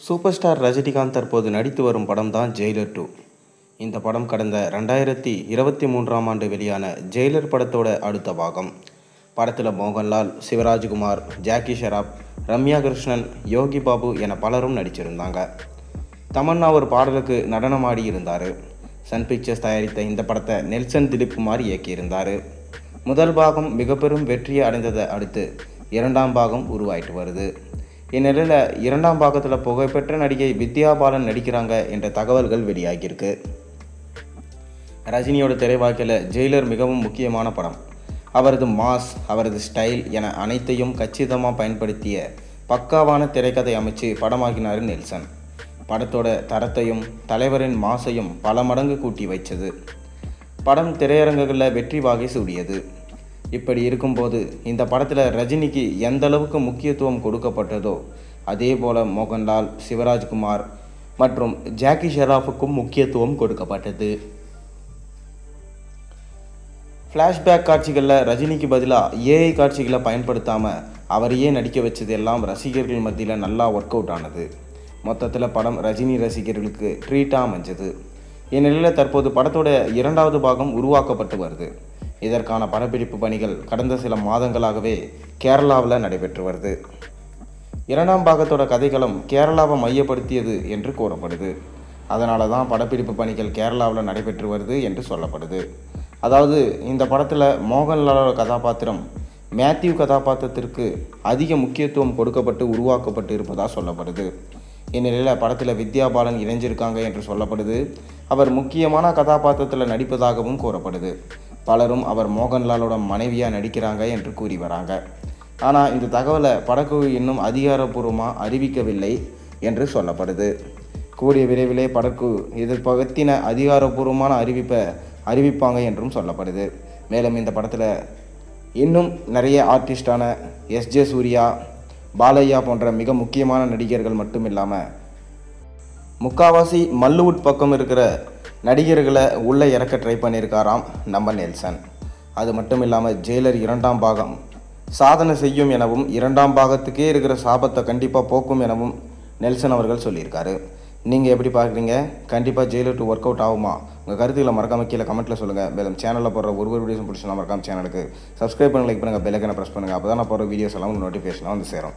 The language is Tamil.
சூப்பர் ஸ்டார் ரஜினிகாந்த் தற்போது நடித்து வரும் படம் தான் ஜெயிலர் 2. இந்த படம் கடந்த 2023 வெளியான ஜெயிலர் படத்தோட அடுத்த பாகம். படத்தில் மோகன்லால், சிவராஜ்குமார், ஜாக்கி ஷெராப், ரம்யா கிருஷ்ணன், யோகி பாபு என பலரும் நடிச்சிருந்தாங்க. தமன்னா ஒரு பாடலுக்கு நடனமாடி இருந்தார். சன் பிக்சர்ஸ் தயாரித்த இந்த படத்தை நெல்சன் திலீப்குமார் இயக்கியிருந்தார். முதல் பாகம் மிக பெரும் வெற்றியை அடைந்ததை அடுத்து இரண்டாம் பாகம் உருவாயிட்டு வருது. இந்நிலையில் இரண்டாம் பாகத்தில் புகழ்பெற்ற நடிகை வித்யா பாலன் நடிக்கிறாங்க என்ற தகவல்கள் வெளியாகியிருக்கு. ரஜினியோட திரைவாழ்க்கையில் ஜெயிலர் மிகவும் முக்கியமான படம். அவரது மாஸ், அவரது ஸ்டைல் என அனைத்தையும் கச்சிதமாக பயன்படுத்திய பக்காவான திரைக்கதை அமைச்சு படமாக்கினார் நெல்சன். படத்தோட தரத்தையும் தலைவரின் மாசையும் பல மடங்கு கூட்டி வைச்சது. படம் திரையரங்குகளில் வெற்றி வாகை சூடியது. இப்படி இருக்கும்போது இந்த படத்தில் ரஜினிக்கு எந்த அளவுக்கு முக்கியத்துவம் கொடுக்கப்பட்டதோ அதே போல் மோகன்லால், சிவராஜ்குமார் மற்றும் ஜாக்கி ஷெராஃபுக்கும் முக்கியத்துவம் கொடுக்கப்பட்டது. ஃப்ளாஷ்பேக் காட்சிகளில் ரஜினிக்கு பதிலாக ஏஐ காட்சிகளை பயன்படுத்தாமல் அவரையே நடிக்க வச்சது எல்லாம் ரசிகர்கள் மத்தியில் நல்லா ஒர்க் அவுட் ஆனது. மொத்தத்தில் படம் ரஜினி ரசிகர்களுக்கு ட்ரீட்டாக அமைஞ்சது. இந்நிலையில் தற்போது படத்தோட இரண்டாவது பாகம் உருவாக்கப்பட்டு வருது. இதற்கான படப்பிடிப்பு பணிகள் கடந்த சில மாதங்களாகவே கேரளாவில் நடைபெற்று வருது. இரண்டாம் பாகத்தோட கதைக்களம் கேரளாவை மையப்படுத்தியது என்று கூறப்படுது. அதனால தான் படப்பிடிப்பு பணிகள் கேரளாவில் நடைபெற்று வருது என்று சொல்லப்படுது. அதாவது இந்த படத்தில் மோகன்லாலோட கதாபாத்திரம் மேத்யூ கதாபாத்திரத்திற்கு அதிக முக்கியத்துவம் கொடுக்கப்பட்டு உருவாக்கப்பட்டு இருப்பதாக சொல்லப்படுது. இந்நிலையில் படத்தில் வித்யா பாலன் இணைஞ்சிருக்காங்க என்று சொல்லப்படுது. அவர் முக்கியமான கதாபாத்திரத்தில் நடிப்பதாகவும் கூறப்படுது. பலரும் அவர் மோகன்லாலோட மனைவியாக நடிக்கிறாங்க என்று கூறி வராங்க. ஆனால் இந்த தகவலை படக்குழு இன்னும் அதிகாரப்பூர்வமாக அறிவிக்கவில்லை என்று சொல்லப்படுது. கூடிய விரைவிலே படக்குழு இது பற்றின அதிகாரப்பூர்வமான அறிவிப்பாங்க என்றும் சொல்லப்படுது. மேலும் இந்த படத்தில் இன்னும் நிறைய ஆர்டிஸ்டான எஸ்ஜே சூர்யா, பாலையா போன்ற மிக முக்கியமான நடிகர்கள் மட்டும் இல்லாமல் முக்காவாசி மல்லுவுட் பக்கம் இருக்கிற நடிகர்களை உள்ளே இறக்க ட்ரை பண்ணியிருக்காராம் நம்ம நெல்சன். அது மட்டும் இல்லாமல் ஜெயிலர் இரண்டாம் பாகம் சாதனை செய்யும் எனவும் இரண்டாம் பாகத்துக்கே இருக்கிற சாபத்தை கண்டிப்பாக போக்கும் எனவும் நெல்சன் அவர்கள் சொல்லியிருக்காரு. நீங்கள் எப்படி பார்க்குறீங்க? கண்டிப்பாக ஜெயிலர் 2 ஒர்க் அவுட் ஆகுமா? உங்கள் கருத்துக்களை மறக்காமல் கீழே கமெண்ட்டில் சொல்லுங்கள். மேலும் சேனலில் போடுற ஒரு வீடியோஸும் பிடிச்சா மறக்காமல் சேனலுக்கு சப்ஸ்கிரைப் பண்ணி லைக் பண்ணுங்கள், பெல் ஐக்கானை ப்ரெஸ் பண்ணுங்கள். அப்போ தான் நான் போடுற வீடியோஸ் எல்லாம் உங்களுக்கு நோட்டிஃபிகேஷனாக வந்து சேரும்.